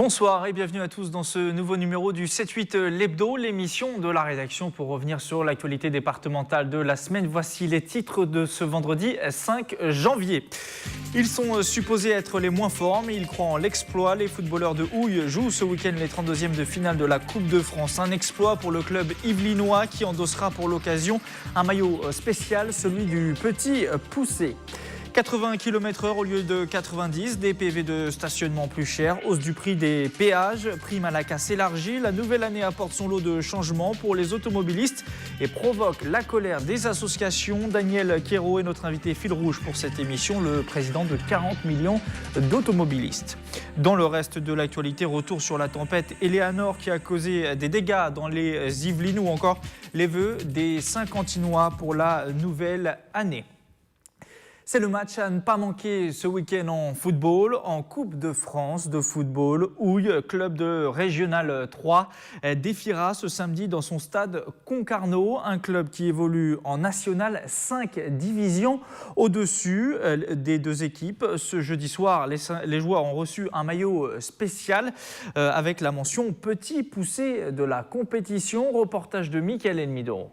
Bonsoir et bienvenue à tous dans ce nouveau numéro du 7-8 l'Hebdo, l'émission de la rédaction pour revenir sur l'actualité départementale de la semaine. Voici les titres de ce vendredi 5 janvier. Ils sont supposés être les moins forts, mais ils croient en l'exploit. Les footballeurs de Houille jouent ce week-end les 32e de finale de la Coupe de France. Un exploit pour le club yvelinois qui endossera pour l'occasion un maillot spécial, celui du Petit Poussé. 80 km/h au lieu de 90, des PV de stationnement plus chers, hausse du prix des péages, prime à la casse élargie. La nouvelle année apporte son lot de changements pour les automobilistes et provoque la colère des associations. Daniel Quérault est notre invité fil rouge pour cette émission, le président de 40 millions d'automobilistes. Dans le reste de l'actualité, retour sur la tempête Eleanor qui a causé des dégâts dans les Yvelines ou encore les vœux des Saint-Quentinois pour la nouvelle année. C'est le match à ne pas manquer ce week-end en football, en Coupe de France de football. Houille, club de Régional 3, défiera ce samedi dans son stade Concarneau, un club qui évolue en National 5 divisions au-dessus des deux équipes. Ce jeudi soir, les joueurs ont reçu un maillot spécial avec la mention Petit Poussé de la compétition. Reportage de Mickaël Enmidoro.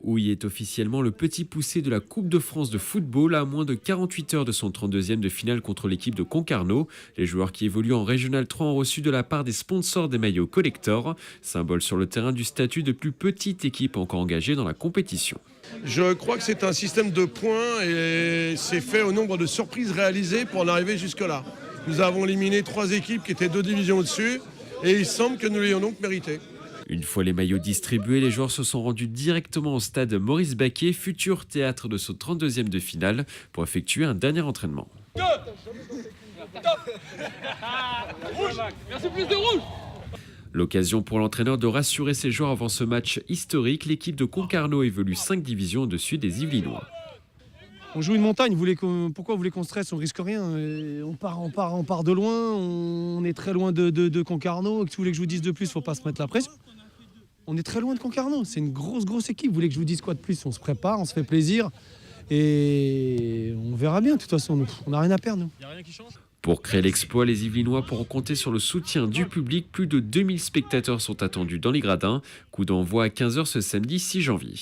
Houille est officiellement le petit poussé de la Coupe de France de football à moins de 48 heures de son 32e de finale contre l'équipe de Concarneau. Les joueurs qui évoluent en Régional 3 ont reçu de la part des sponsors des maillots collector, symbole sur le terrain du statut de plus petite équipe encore engagée dans la compétition. Je crois que c'est un système de points et c'est fait au nombre de surprises réalisées pour en arriver jusque-là. Nous avons éliminé 3 équipes qui étaient 2 divisions au-dessus et il semble que nous l'ayons donc mérité. Une fois les maillots distribués, les joueurs se sont rendus directement au stade Maurice Baquet, futur théâtre de ce 32e de finale, pour effectuer un dernier entraînement. L'occasion pour l'entraîneur de rassurer ses joueurs avant ce match historique. L'équipe de Concarneau évolue 5 divisions au-dessus des Yvelinois. On joue une montagne, pourquoi vous voulez qu'on stresse? On risque rien. On part de loin, on est très loin de Concarneau. Si vous voulez que je vous dise de plus, il ne faut pas se mettre la pression. On est très loin de Concarneau, c'est une grosse équipe. Vous voulez que je vous dise quoi de plus? On se prépare, on se fait plaisir et on verra bien. De toute façon, on n'a rien à perdre. Il n'y a rien qui change. Pour créer l'exploit, les Yvelinois pourront compter sur le soutien du public. Plus de 2000 spectateurs sont attendus dans les gradins. Coup d'envoi à 15h ce samedi 6 janvier.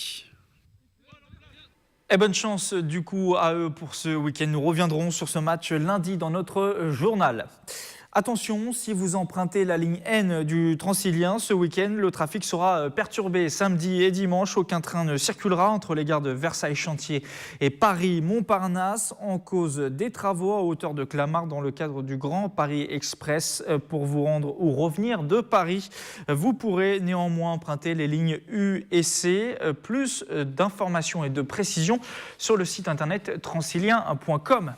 Et bonne chance du coup à eux pour ce week-end. Nous reviendrons sur ce match lundi dans notre journal. Attention, si vous empruntez la ligne N du Transilien, ce week-end, le trafic sera perturbé samedi et dimanche. Aucun train ne circulera entre les gares de Versailles-Chantier et Paris-Montparnasse en cause des travaux à hauteur de Clamart dans le cadre du Grand Paris Express. Pour vous rendre ou revenir de Paris, vous pourrez néanmoins emprunter les lignes U et C. Plus d'informations et de précisions sur le site internet transilien.com.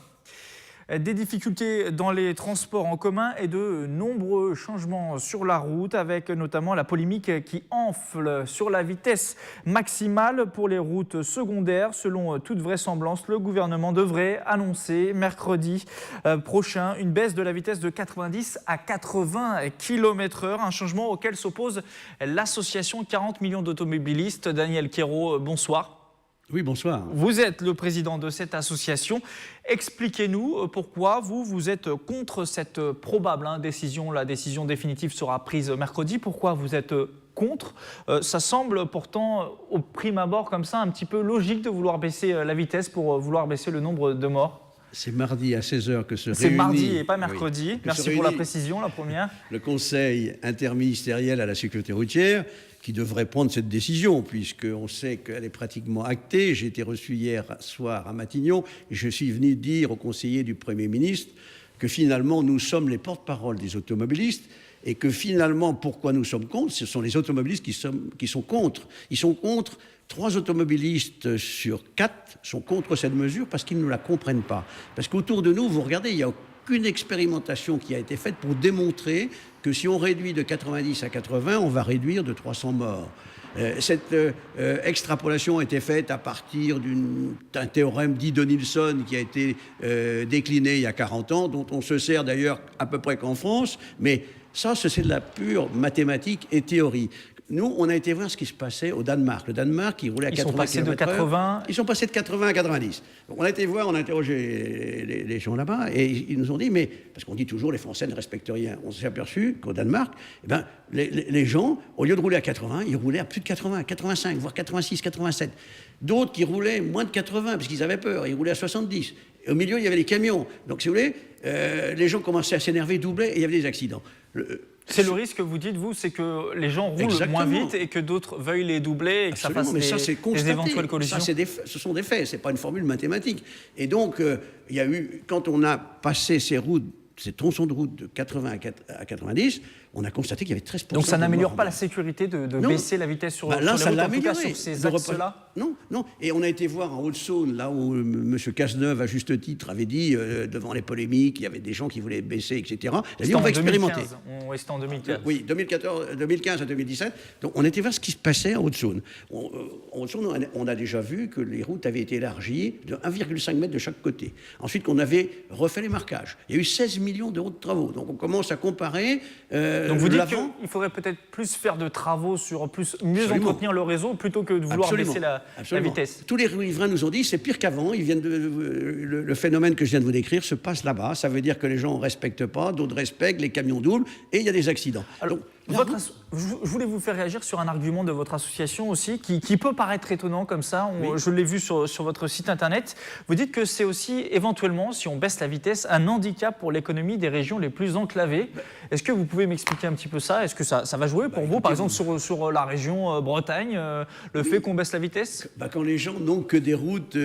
Des difficultés dans les transports en commun et de nombreux changements sur la route, avec notamment la polémique qui enfle sur la vitesse maximale pour les routes secondaires. Selon toute vraisemblance, le gouvernement devrait annoncer mercredi prochain une baisse de la vitesse de 90 à 80 km/h, un changement auquel s'oppose l'association 40 millions d'automobilistes. Daniel Quérault, bonsoir. Oui, bonsoir. Vous êtes le président de cette association. Expliquez-nous pourquoi vous êtes contre cette probable décision. La décision définitive sera prise mercredi. Pourquoi vous êtes contre? Ça semble pourtant, au prime abord, comme ça, un petit peu logique de vouloir baisser la vitesse pour vouloir baisser le nombre de morts. C'est mardi à 16h que se réunit... C'est mardi et pas mercredi. Oui. Merci pour la précision, la première. Le Conseil interministériel à la sécurité routière qui devrait prendre cette décision, puisqu'on sait qu'elle est pratiquement actée. J'ai été reçu hier soir à Matignon et je suis venu dire au conseiller du Premier ministre que finalement nous sommes les porte-parole des automobilistes et que finalement pourquoi nous sommes contre, ce sont les automobilistes qui sont contre. Ils sont contre. 3 automobilistes sur 4 sont contre cette mesure parce qu'ils ne la comprennent pas. Parce qu'autour de nous, vous regardez, il n'y a aucune expérimentation qui a été faite pour démontrer que si on réduit de 90 à 80, on va réduire de 300 morts. Cette extrapolation a été faite à partir d'un théorème dit de Nilsson qui a été décliné il y a 40 ans, dont on se sert d'ailleurs à peu près qu'en France, mais ça, c'est de la pure mathématique et théorie. Nous, on a été voir ce qui se passait au Danemark. Le Danemark, ils roulaient à 80 km/h. Ils sont passés de 80 à 90. Donc, on a été voir, on a interrogé les gens là-bas, et ils nous ont dit, mais, parce qu'on dit toujours, les Français ne respectent rien. On s'est aperçu qu'au Danemark, eh ben, les gens, au lieu de rouler à 80, ils roulaient à plus de 80, 85, voire 86, 87. D'autres qui roulaient moins de 80, parce qu'ils avaient peur, ils roulaient à 70. Et au milieu, il y avait les camions. Donc, si vous voulez, les gens commençaient à s'énerver, doubler, et il y avait des accidents. C'est le risque que vous dites, vous, c'est que les gens roulent moins vite et que d'autres veuillent les doubler et que Absolument, ça fasse des éventuelles collisions. Ça, ce sont des faits, ce n'est pas une formule mathématique. Et donc, il y a eu, quand on a passé ces tronçons de route de 80 à 90, on a constaté qu'il y avait 13%. Donc ça n'améliore pas la sécurité de baisser la vitesse sur, là, sur les routes, en tout cas sur ces axes-là? Non. Et on a été voir en Haute-Saône, là où M. Cazeneuve, à juste titre, avait dit, devant les polémiques, il y avait des gens qui voulaient baisser, etc. Il a dit, on va expérimenter. C'était en 2015. Oui, 2015 à 2017. Donc on a été voir ce qui se passait en Haute-Saône. En Haute-Saône, on a déjà vu que les routes avaient été élargies de 1,5 mètre de chaque côté. Ensuite, qu'on avait refait les marquages. Il y a eu 16 millions d'euros de travaux. Donc on commence à comparer. Donc vous dites qu'il faudrait peut-être plus faire de travaux mieux entretenir le réseau plutôt que de vouloir baisser la vitesse. Tous les riverains nous ont dit c'est pire qu'avant. Le phénomène que je viens de vous décrire se passe là-bas. Ça veut dire que les gens ne respectent pas, d'autres respectent, les camions doublent et il y a des accidents. Alors, je voulais vous faire réagir sur un argument de votre association aussi qui peut paraître étonnant comme ça. Je l'ai vu sur votre site internet. Vous dites que c'est aussi éventuellement, si on baisse la vitesse, un handicap pour l'économie des régions les plus enclavées. Est-ce que vous pouvez m'expliquer un petit peu ça? Est-ce que ça va jouer pour vous, par exemple, sur la région Bretagne, le fait qu'on baisse la vitesse? Quand les gens n'ont que des routes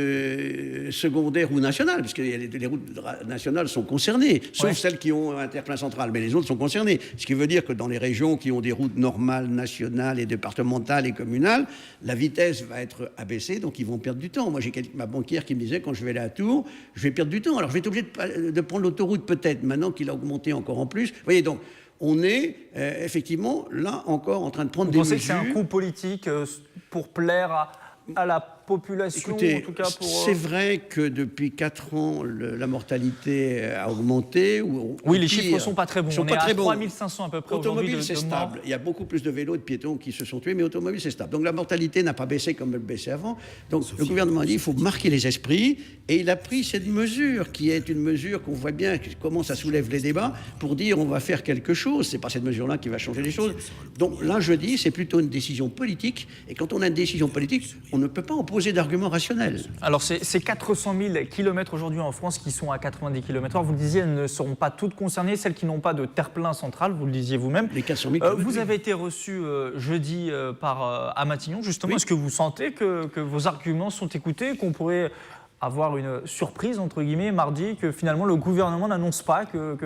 secondaires ou nationales, parce que les routes nationales sont concernées, sauf celles qui ont un terre-plein central, mais les autres sont concernées. Ce qui veut dire que dans les régions qui ont des routes normales, nationales et départementales et communales, la vitesse va être abaissée, donc ils vont perdre du temps. Moi, j'ai ma banquière qui me disait, quand je vais aller à Tours, je vais perdre du temps. Alors, je vais être obligé de prendre l'autoroute peut-être, maintenant qu'il a augmenté encore en plus. Vous voyez, donc, on est effectivement là encore en train de prendre des mesures. Vous pensez que c'est un coup politique pour plaire à la population? Écoutez, en tout cas c'est vrai que depuis 4 ans, la mortalité a augmenté. Oui, les chiffres ne sont pas très bons. On est à 3500 à peu près aujourd'hui. Automobile, c'est stable. Il y a beaucoup plus de vélos et de piétons qui se sont tués, mais automobile, c'est stable. Donc la mortalité n'a pas baissé comme elle baissait avant. Donc le gouvernement a dit qu'il faut marquer les esprits, et il a pris cette mesure, qui est une mesure qu'on voit bien, comment ça soulève les débats, pour dire on va faire quelque chose. C'est pas cette mesure-là qui va changer les choses. Donc là, je dis, c'est plutôt une décision politique, et quand on a une décision politique, on ne peut pas opposer d'arguments rationnels. Alors, ces 400 000 kilomètres aujourd'hui en France qui sont à 90 km/h, vous le disiez, elles ne seront pas toutes concernées, celles qui n'ont pas de terre-plein central, vous le disiez vous-même. Les 400 000 km. Vous avez été reçu jeudi à Matignon, justement. Oui. Est-ce que vous sentez que vos arguments sont écoutés, qu'on pourrait avoir une surprise, entre guillemets, mardi, que finalement le gouvernement n'annonce pas que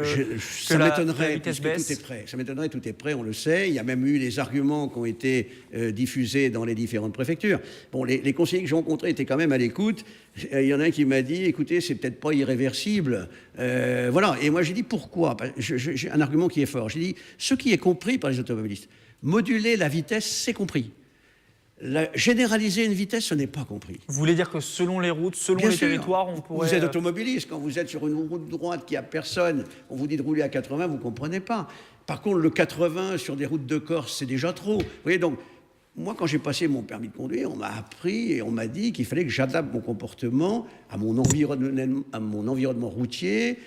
la vitesse baisse? Tout est prêt. Ça m'étonnerait, tout est prêt, on le sait. Il y a même eu les arguments qui ont été diffusés dans les différentes préfectures. Bon, les conseillers que j'ai rencontrés étaient quand même à l'écoute. Il y en a un qui m'a dit, écoutez, c'est peut-être pas irréversible. Voilà. Et moi, j'ai dit, pourquoi? J'ai un argument qui est fort. J'ai dit, ce qui est compris par les automobilistes, moduler la vitesse, c'est compris. Généraliser une vitesse, ce n'est pas compris. Vous voulez dire que selon les routes, selon les territoires, on pourrait... Vous êtes automobiliste, quand vous êtes sur une route droite qui n'a personne, on vous dit de rouler à 80, vous ne comprenez pas. Par contre, le 80 sur des routes de Corse, c'est déjà trop. Vous voyez, donc, moi, quand j'ai passé mon permis de conduire, on m'a appris et on m'a dit qu'il fallait que j'adapte mon comportement à mon environnement routier,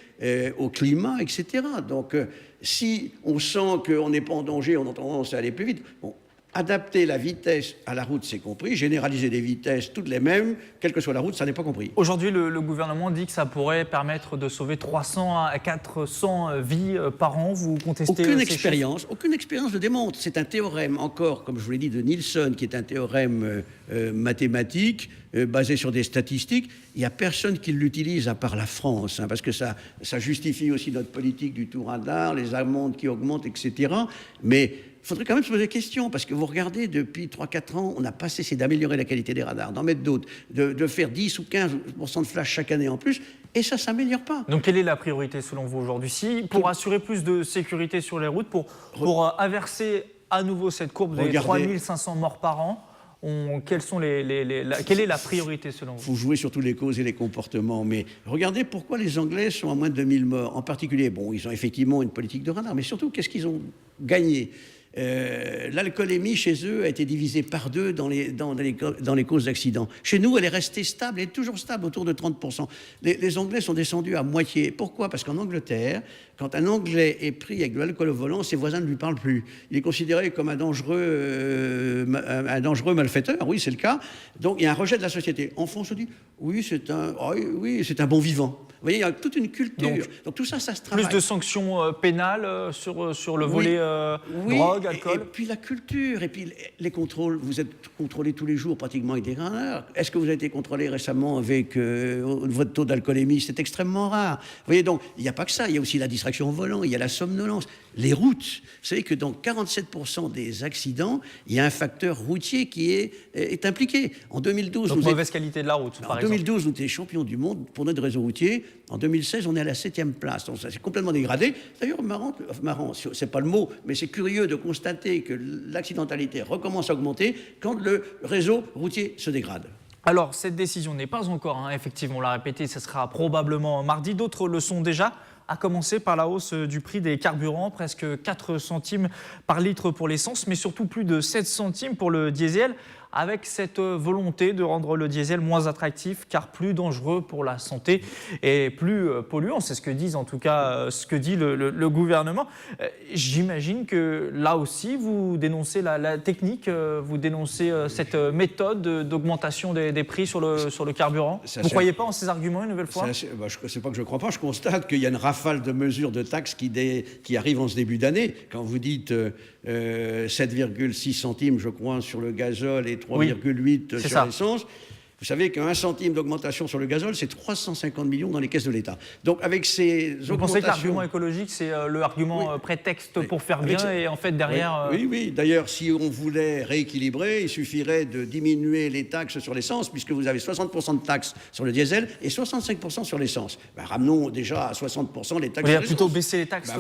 au climat, etc. Donc, si on sent qu'on n'est pas en danger, on a tendance à aller plus vite. Bon, adapter la vitesse à la route, c'est compris. Généraliser des vitesses toutes les mêmes, quelle que soit la route, ça n'est pas compris. Aujourd'hui, le gouvernement dit que ça pourrait permettre de sauver 300 à 400 vies par an. Vous contestez aucune expérience le démontre. C'est un théorème, encore, comme je vous l'ai dit, de Nielsen, qui est un théorème mathématique, basé sur des statistiques. Il n'y a personne qui l'utilise à part la France, hein, parce que ça justifie aussi notre politique du tout radar, les amendes qui augmentent, etc. Mais il faudrait quand même se poser des questions, parce que vous regardez, depuis 3-4 ans, on n'a pas cessé d'améliorer la qualité des radars, d'en mettre d'autres, de faire 10 ou 15% de flash chaque année en plus, et ça ne s'améliore pas. Donc quelle est la priorité selon vous aujourd'hui? Si, pour assurer plus de sécurité sur les routes, pour inverser à nouveau cette courbe des 3500 morts par an, quelle est la priorité selon vous? Il faut jouer sur toutes les causes et les comportements, mais regardez pourquoi les Anglais sont à moins de 2000 morts. En particulier, bon, ils ont effectivement une politique de radar, mais surtout, qu'est-ce qu'ils ont gagné? L'alcoolémie chez eux a été divisée par 2 dans les causes d'accidents. Chez nous, elle est restée stable, elle est toujours stable, autour de 30%. Les Anglais sont descendus à moitié. Pourquoi? Parce qu'en Angleterre, quand un Anglais est pris avec de l'alcool au volant, ses voisins ne lui parlent plus. Il est considéré comme un dangereux malfaiteur, oui, c'est le cas. Donc il y a un rejet de la société. En France, on dit, oui, c'est un bon vivant. Vous voyez, il y a toute une culture. Donc tout ça, ça se travaille. Plus de sanctions pénales sur le volet drogue, alcool. Et puis la culture, et puis les contrôles. Vous êtes contrôlé tous les jours pratiquement avec des gradeurs. Est-ce que vous avez été contrôlé récemment avec votre taux d'alcoolémie? C'est extrêmement rare. Vous voyez, donc il n'y a pas que ça. Il y a aussi la distraction au volant, il y a la somnolence. Les routes. Vous savez que dans 47% des accidents, il y a un facteur routier qui est impliqué. En 2012, donc mauvaise qualité de la route, par exemple. 2012, nous étions champions du monde pour notre réseau routier. En 2016, on est à la 7e place. Donc ça s'est complètement dégradé. D'ailleurs, marrant, c'est pas le mot, mais c'est curieux de constater que l'accidentalité recommence à augmenter quand le réseau routier se dégrade. Alors, cette décision n'est pas encore, effectivement, on l'a répété, ce sera probablement mardi. D'autres le sont déjà, à commencer par la hausse du prix des carburants, presque 4 centimes par litre pour l'essence, mais surtout plus de 7 centimes pour le diesel, avec cette volonté de rendre le diesel moins attractif, car plus dangereux pour la santé et plus polluant. C'est ce que disent en tout cas, ce que dit le gouvernement. J'imagine que là aussi, vous dénoncez la technique, vous dénoncez cette méthode d'augmentation des prix sur le carburant. Vous ne croyez pas en ces arguments une nouvelle fois? C'est pas que je ne crois pas, je constate qu'il y a une rafale de mesures de taxes qui arrivent en ce début d'année. Quand vous dites 7,6 centimes, je crois, sur le gazole et 3,8 sur l'essence. Vous savez qu'un centime d'augmentation sur le gazole, c'est 350 millions dans les caisses de l'État. Donc avec ces augmentations... Vous pensez que l'argument écologique, c'est le argument prétexte pour faire bien et en fait derrière... Oui. D'ailleurs, si on voulait rééquilibrer, il suffirait de diminuer les taxes sur l'essence, puisque vous avez 60% de taxes sur le diesel et 65% sur l'essence. Ramenons déjà à 60% les taxes sur l'essence. Plutôt baisser les taxes.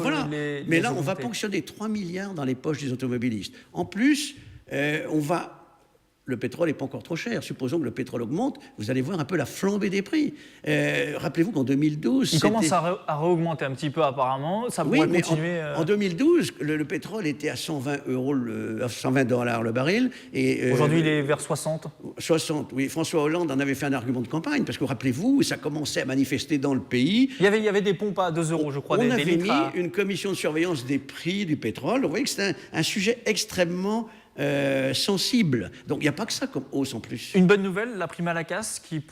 Mais là, on va ponctionner 3 milliards dans les poches des automobilistes. En plus, le pétrole n'est pas encore trop cher. Supposons que le pétrole augmente, vous allez voir un peu la flambée des prix. Rappelez-vous qu'en 2012... Il commence à réaugmenter un petit peu apparemment, ça pourrait continuer... En 2012, le pétrole était à 120 $, le baril. Aujourd'hui, il est vers 60. 60, oui. François Hollande en avait fait un argument de campagne, parce que rappelez-vous, ça commençait à manifester dans le pays. Il y avait des pompes à 2 €, je crois. On avait mis une commission de surveillance des prix du pétrole. Vous voyez que c'est un sujet extrêmement... sensible. Donc il n'y a pas que ça comme hausse en plus. Une bonne nouvelle, la prime à la casse qui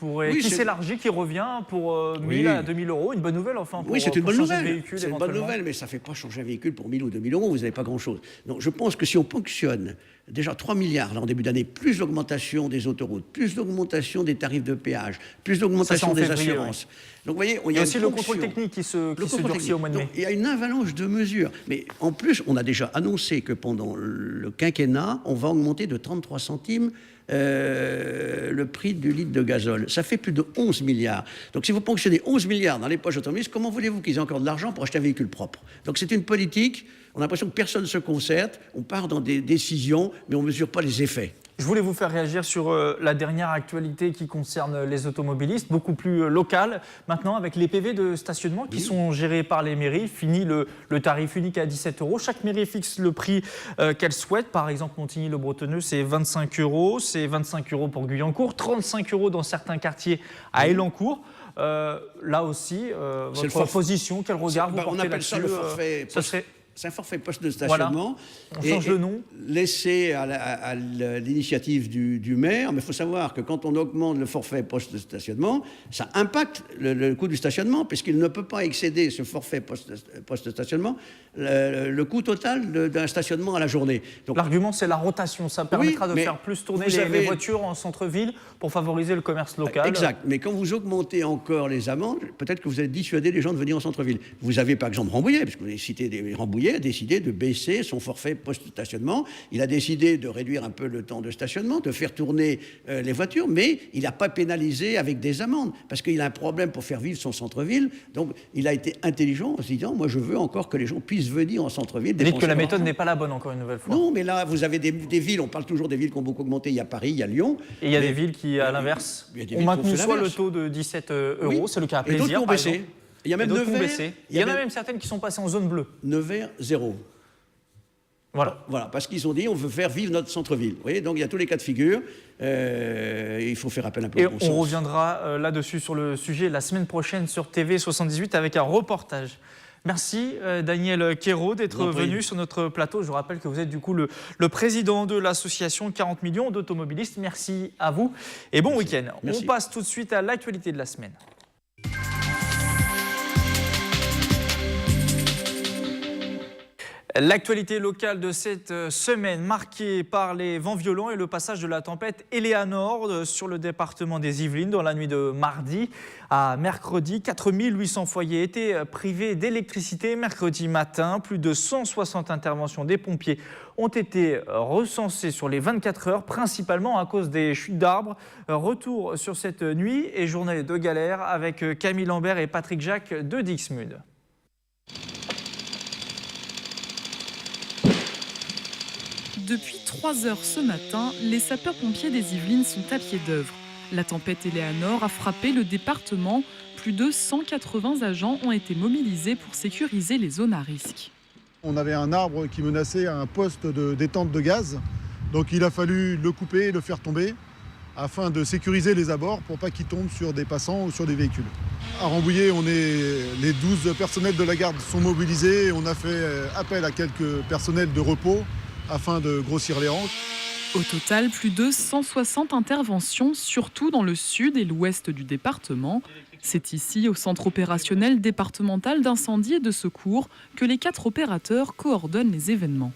s'élargit, qui revient pour 1 000 à 2 000 €. Une bonne nouvelle enfin pour, c'est une bonne nouvelle. Véhicule, c'est une bonne nouvelle, mais ça ne fait pas changer un véhicule pour 1 000 ou 2 000 €. Vous n'avez pas grand-chose. Donc je pense que si on ponctionne déjà 3 milliards là, en début d'année, plus l'augmentation des autoroutes, plus l'augmentation des tarifs de péage, plus l'augmentation des assurances. Donc, vous voyez, il y a aussi le contrôle technique qui se durcit au mois de mai. Donc, il y a une avalanche de mesures. Mais en plus, on a déjà annoncé que pendant le quinquennat, on va augmenter de 33 centimes le prix du litre de gazole. Ça fait plus de 11 milliards. Donc si vous ponctionnez 11 milliards dans les poches automobilistes, comment voulez-vous qu'ils aient encore de l'argent pour acheter un véhicule propre? Donc c'est une politique, on a l'impression que personne ne se concerte, on part dans des décisions, mais on ne mesure pas les effets. Je voulais vous faire réagir sur la dernière actualité qui concerne les automobilistes, beaucoup plus locale. Maintenant, avec les PV de stationnement qui sont gérés par les mairies, fini le tarif unique à 17 €. Chaque mairie fixe le prix qu'elle souhaite. Par exemple, Montigny-le-Bretonneux, c'est 25 €. C'est 25 € pour Guyancourt, 35 € dans certains quartiers à Elancourt. Là aussi, votre position, quel regard vous portez là-dessus? On appelle ça le forfait. C'est un forfait poste de stationnement. Voilà. On change le nom. Laissé à l'initiative du maire. Mais il faut savoir que quand on augmente le forfait poste de stationnement, ça impacte le coût du stationnement, puisqu'il ne peut pas excéder ce forfait poste de stationnement le coût total d'un stationnement à la journée. L'argument, c'est la rotation. Ça permettra de faire plus tourner les voitures en centre-ville pour favoriser le commerce local. Exact. Mais quand vous augmentez encore les amendes, peut-être que vous allez dissuader les gens de venir en centre-ville. Vous avez par exemple Rambouillet, puisque vous avez cité Rambouillet, a décidé de baisser son forfait post-stationnement. Il a décidé de réduire un peu le temps de stationnement, de faire tourner les voitures, mais il n'a pas pénalisé avec des amendes, parce qu'il a un problème pour faire vivre son centre-ville. Donc, il a été intelligent en se disant, moi, je veux encore que les gens puissent venir en centre-ville. Vous dites que la méthode n'est pas la bonne, encore une nouvelle fois. Non, mais là, vous avez des villes, on parle toujours des villes qui ont beaucoup augmenté. Il y a Paris, il y a Lyon. Et il y a des villes qui, à l'inverse, ont maintenu soit le taux de 17 €, c'est le cas à Plaisir, et d'autres qui ont baissé. Il y a même Nevers. Il y en a même certaines qui sont passées en zone bleue. Nevers, 0. Voilà. Parce qu'ils ont dit on veut faire vivre notre centre-ville. Vous voyez, donc il y a tous les cas de figure. Il faut faire appel un peu Et au bon sens. on reviendra là-dessus sur le sujet la semaine prochaine sur TV 78 avec un reportage. Merci Daniel Quérault d'être venu sur notre plateau. Je vous rappelle que vous êtes du coup le président de l'association 40 millions d'automobilistes. Merci à vous et bon week-end. On passe tout de suite à l'actualité de la semaine. L'actualité locale de cette semaine marquée par les vents violents et le passage de la tempête Eleanor sur le département des Yvelines dans la nuit de mardi à mercredi. 4800 foyers étaient privés d'électricité mercredi matin. Plus de 160 interventions des pompiers ont été recensées sur les 24 heures, principalement à cause des chutes d'arbres. Retour sur cette nuit et journée de galère avec Camille Lambert et Patrick Jacques de Dixmude. Depuis 3 heures ce matin, les sapeurs-pompiers des Yvelines sont à pied d'œuvre. La tempête Eleanor a frappé le département. Plus de 180 agents ont été mobilisés pour sécuriser les zones à risque. On avait un arbre qui menaçait un poste de détente de gaz. Donc il a fallu le couper et le faire tomber afin de sécuriser les abords pour pas qu'ils tombent sur des passants ou sur des véhicules. À Rambouillet, les 12 personnels de la garde sont mobilisés. On a fait appel à quelques personnels de repos afin de grossir les rangs. Au total, plus de 160 interventions, surtout dans le sud et l'ouest du département. C'est ici, au centre opérationnel départemental d'incendie et de secours, que les 4 opérateurs coordonnent les événements.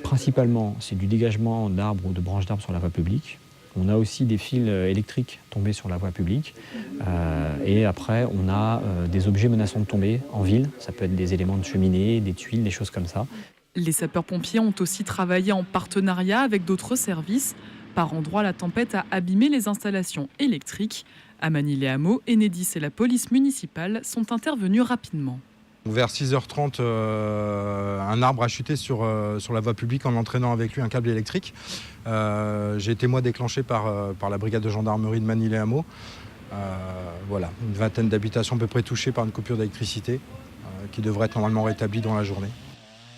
Principalement, c'est du dégagement d'arbres ou de branches d'arbres sur la voie publique. On a aussi des fils électriques tombés sur la voie publique. Et après, on a des objets menaçants de tomber en ville. Ça peut être des éléments de cheminée, des tuiles, des choses comme ça. Les sapeurs-pompiers ont aussi travaillé en partenariat avec d'autres services. Par endroits, la tempête a abîmé les installations électriques. À Manille-les-Hameaux, Enedis et la police municipale sont intervenus rapidement. Vers 6h30, un arbre a chuté sur la voie publique en entraînant avec lui un câble électrique. J'ai été moi déclenché par la brigade de gendarmerie de Manille-les-Hameaux. Voilà, une vingtaine d'habitations à peu près touchées par une coupure d'électricité qui devrait être normalement rétablie dans la journée.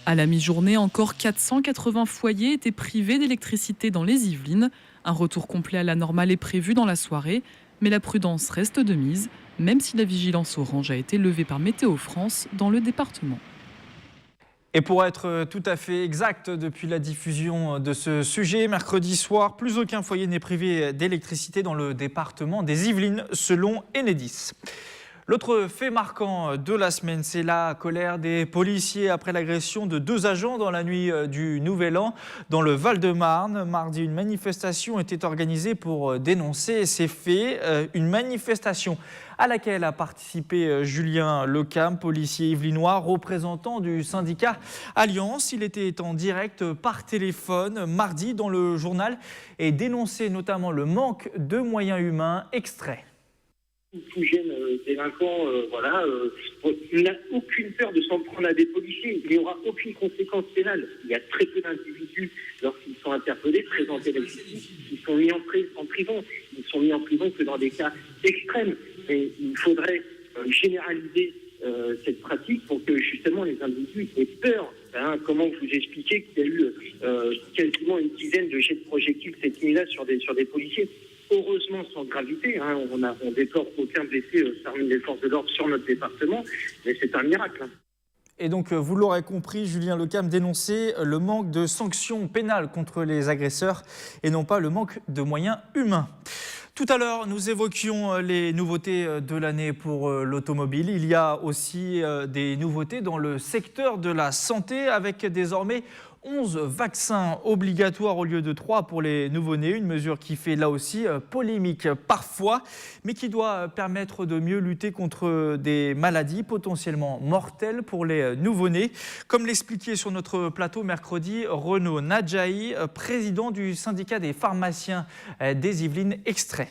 À la mi-journée, encore 480 foyers étaient privés d'électricité dans les Yvelines. Un retour complet à la normale est prévu dans la soirée, mais la prudence reste de mise, même si la vigilance orange a été levée par Météo France dans le département. Et pour être tout à fait exact, depuis la diffusion de ce sujet, mercredi soir, plus aucun foyer n'est privé d'électricité dans le département des Yvelines, selon Enedis. L'autre fait marquant de la semaine, c'est la colère des policiers après l'agression de 2 agents dans la nuit du Nouvel An dans le Val-de-Marne. Mardi, une manifestation était organisée pour dénoncer ces faits. Une manifestation à laquelle a participé Julien Lecam, policier yvelinois, représentant du syndicat Alliance. Il était en direct par téléphone mardi dans le journal et dénonçait notamment le manque de moyens humains. Extrait. Tout jeune délinquant, n'a aucune peur de s'en prendre à des policiers. Il n'y aura aucune conséquence pénale. Il y a très peu d'individus, lorsqu'ils sont interpellés, présentés à la justice, qui sont mis en prison. Ils sont mis en prison que dans des cas extrêmes. Et il faudrait généraliser cette pratique pour que justement les individus aient peur. Comment vous expliquer qu'il y a eu quasiment une dizaine de jets de projectiles cette nuit-là sur des policiers? Heureusement sans gravité, on déplore aucun blessé parmi les forces de l'ordre sur notre département, mais c'est un miracle. Et donc, vous l'aurez compris, Julien Lecam dénonçait le manque de sanctions pénales contre les agresseurs et non pas le manque de moyens humains. Tout à l'heure, nous évoquions les nouveautés de l'année pour l'automobile. Il y a aussi des nouveautés dans le secteur de la santé avec désormais 11 vaccins obligatoires au lieu de 3 pour les nouveau-nés, une mesure qui fait là aussi polémique parfois, mais qui doit permettre de mieux lutter contre des maladies potentiellement mortelles pour les nouveau-nés. Comme l'expliquait sur notre plateau mercredi Renaud Nadjaï, président du syndicat des pharmaciens des Yvelines. Extrait.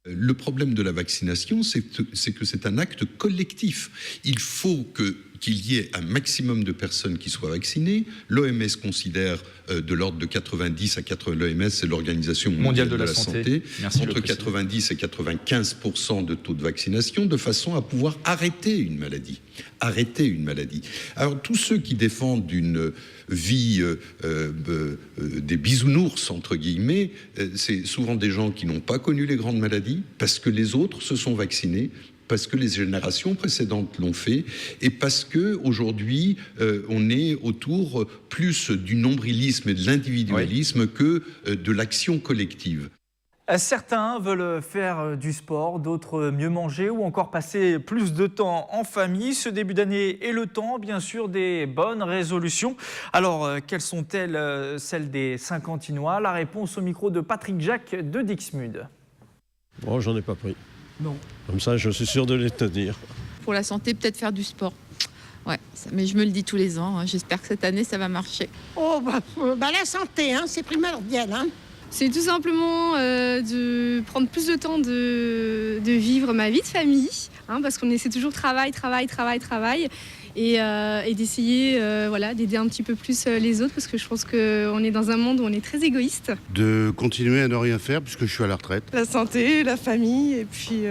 Le problème de la vaccination, c'est que c'est un acte collectif. Il faut que qu'il y ait un maximum de personnes qui soient vaccinées. L'OMS considère de l'ordre de 90 à 80. L'OMS, c'est l'Organisation mondiale de la santé. Entre 90 et 95% de taux de vaccination, de façon à pouvoir arrêter une maladie. Alors tous ceux qui défendent une vie des bisounours, entre guillemets, c'est souvent des gens qui n'ont pas connu les grandes maladies, parce que les autres se sont vaccinés, parce que les générations précédentes l'ont fait, et parce que aujourd'hui on est autour plus du nombrilisme et de l'individualisme que de l'action collective. Certains veulent faire du sport, d'autres mieux manger ou encore passer plus de temps en famille. Ce début d'année est le temps, bien sûr, des bonnes résolutions. Alors, quelles sont-elles, celles des Saint-Quentinois? La réponse au micro de Patrick Jacques de Dixmude. Bon, j'en ai pas pris. Non. Comme ça, je suis sûr de les tenir. Pour la santé, peut-être faire du sport. Ouais, mais je me le dis tous les ans. J'espère que cette année, ça va marcher. La santé, c'est primordial. C'est tout simplement de prendre plus de temps de vivre ma vie de famille, parce qu'on essaie toujours travail, et d'essayer d'aider un petit peu plus les autres, parce que je pense qu'on est dans un monde où on est très égoïste. De continuer à ne rien faire puisque je suis à la retraite. La santé, la famille, et puis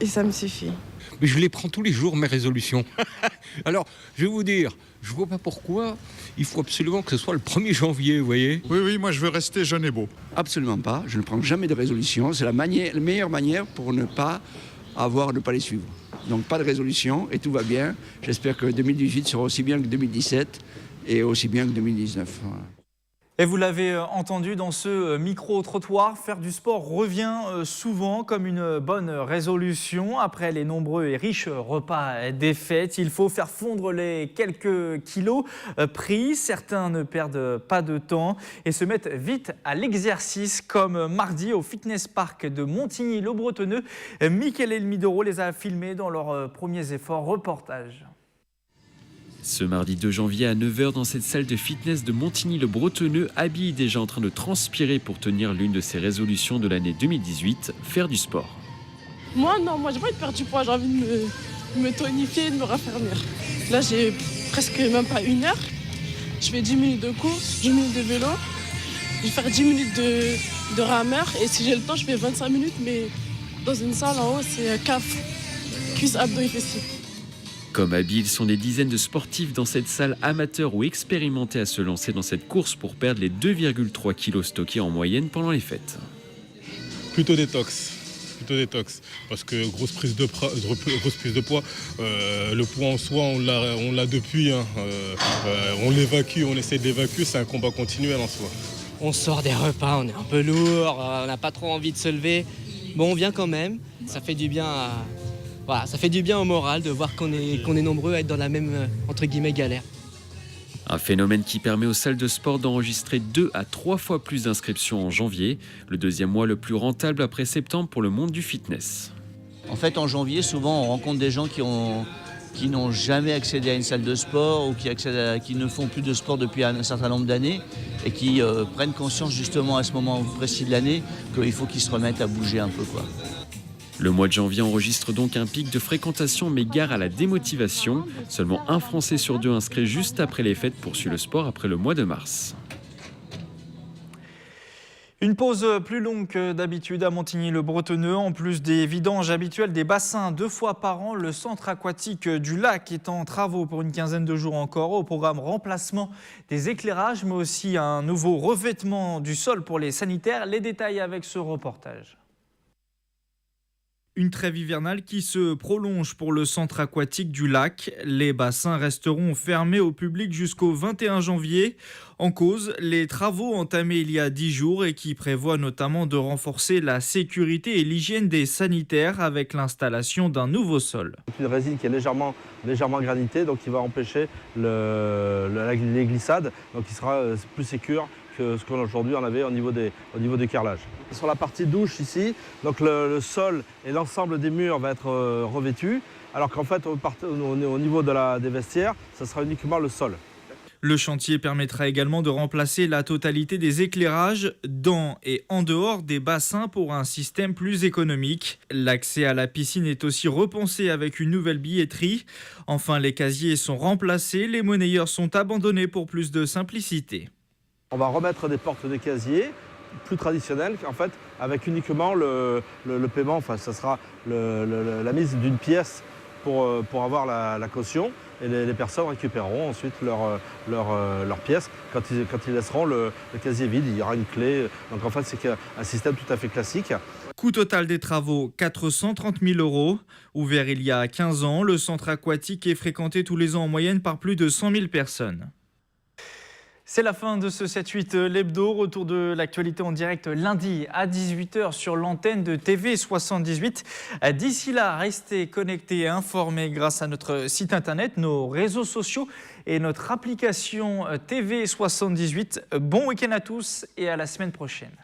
et ça me suffit. Mais je les prends tous les jours, mes résolutions. Alors, je vais vous dire, je vois pas pourquoi il faut absolument que ce soit le 1er janvier, vous voyez. Oui, moi je veux rester jeune et beau. Absolument pas, je ne prends jamais de résolution. C'est la meilleure manière pour ne pas les suivre. Donc pas de résolution et tout va bien. J'espère que 2018 sera aussi bien que 2017 et aussi bien que 2019. Voilà. Et vous l'avez entendu dans ce micro-trottoir, faire du sport revient souvent comme une bonne résolution. Après les nombreux et riches repas des fêtes, il faut faire fondre les quelques kilos pris. Certains ne perdent pas de temps et se mettent vite à l'exercice, comme mardi au Fitness Park de Montigny-le-Bretonneux. Mickaël Elmidoro les a filmés dans leurs premiers efforts. Reportage. Ce mardi 2 janvier à 9h dans cette salle de fitness de Montigny-le-Bretonneux, Abby est déjà en train de transpirer pour tenir l'une de ses résolutions de l'année 2018, faire du sport. Moi j'ai pas envie de perdre du poids, j'ai envie de me tonifier et de me raffermir. Là j'ai presque même pas 1 heure, je fais 10 minutes de course, 10 minutes de vélo, je vais faire 10 minutes de rameur et si j'ai le temps je fais 25 minutes, mais dans une salle en haut c'est CAF, cuisses, abdos et fessiers. Comme Abby, ils sont des dizaines de sportifs dans cette salle amateur ou expérimentés à se lancer dans cette course pour perdre les 2,3 kilos stockés en moyenne pendant les fêtes. Plutôt détox, parce que grosse prise de poids, le poids en soi on l'a depuis, on l'évacue, on essaie de l'évacuer, c'est un combat continuel en soi. On sort des repas, on est un peu lourd, on n'a pas trop envie de se lever, bon on vient quand même, ça fait du bien ça fait du bien au moral de voir qu'on est nombreux à être dans la même, entre guillemets, galère. Un phénomène qui permet aux salles de sport d'enregistrer 2 à 3 fois plus d'inscriptions en janvier, le deuxième mois le plus rentable après septembre pour le monde du fitness. En fait, en janvier, souvent, on rencontre des gens qui n'ont jamais accédé à une salle de sport ou qui ne font plus de sport depuis un certain nombre d'années et qui prennent conscience justement à ce moment précis de l'année qu'il faut qu'ils se remettent à bouger un peu, quoi. Le mois de janvier enregistre donc un pic de fréquentation mais gare à la démotivation. Seulement 1 Français sur 2 inscrit juste après les fêtes poursuit le sport après le mois de mars. Une pause plus longue que d'habitude à Montigny-le-Bretonneux. En plus des vidanges habituelles des bassins 2 fois par an, le centre aquatique du lac est en travaux pour une quinzaine de jours encore. Au programme remplacement des éclairages, mais aussi un nouveau revêtement du sol pour les sanitaires. Les détails avec ce reportage. Une trêve hivernale qui se prolonge pour le centre aquatique du lac. Les bassins resteront fermés au public jusqu'au 21 janvier. En cause, les travaux entamés il y a 10 jours et qui prévoient notamment de renforcer la sécurité et l'hygiène des sanitaires avec l'installation d'un nouveau sol. Une résine qui est légèrement granitée, donc qui va empêcher les glissades, donc qui sera plus sécure que ce qu'aujourd'hui on avait au niveau des carrelages. Sur la partie douche ici, donc le sol et l'ensemble des murs va être revêtus, alors qu'en fait au niveau des vestiaires, ça sera uniquement le sol. Le chantier permettra également de remplacer la totalité des éclairages dans et en dehors des bassins pour un système plus économique. L'accès à la piscine est aussi repensé avec une nouvelle billetterie. Enfin, les casiers sont remplacés, les monnayeurs sont abandonnés pour plus de simplicité. On va remettre des portes de casier plus traditionnelles, en fait, avec uniquement le paiement. Enfin, ça sera la mise d'une pièce pour avoir la caution. Et les personnes récupéreront ensuite leur pièce quand ils laisseront le casier vide. Il y aura une clé. Donc en fait, c'est un système tout à fait classique. Coût total des travaux, 430 000 €. Ouvert il y a 15 ans, le centre aquatique est fréquenté tous les ans en moyenne par plus de 100 000 personnes. C'est la fin de ce 7-8 l'hebdo. Retour de l'actualité en direct lundi à 18h sur l'antenne de TV78. D'ici là, restez connectés et informés grâce à notre site internet, nos réseaux sociaux et notre application TV78. Bon week-end à tous et à la semaine prochaine.